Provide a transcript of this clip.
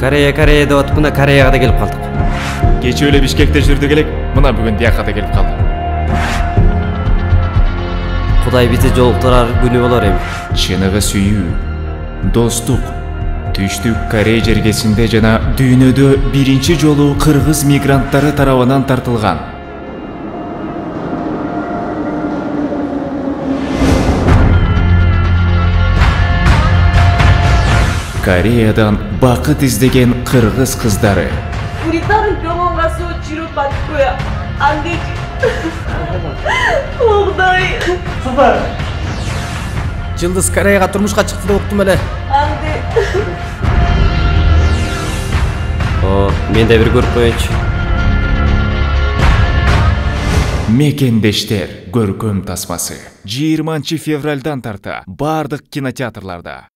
Корея деп атып, мына Кореяга да келип калдык. Кече эле Бишкекте жүрдүк элек, мына бүгүн тияка да келип калдык. Кудай бизди жолуктурар күнү болор эми. Чыныгы сүйүү, достук, Түштүк Корея жергесинде жана дүйнөдө биринчи жолу кыргыз мигранттары тарабынан тартылган. Кореядан бакыт издеген кыргыз кыздары. 우리 딸은 병원 가서 치료받고야 안 되지. 엉덩이 Жылдыз Кореяга турмушка чыкты деп уктум эле. 안 돼. Мен де бир көрүп коеюнчу. Мекендештер көркөм тасмасы 20 февралдан тарта бардык кинотеатрларда.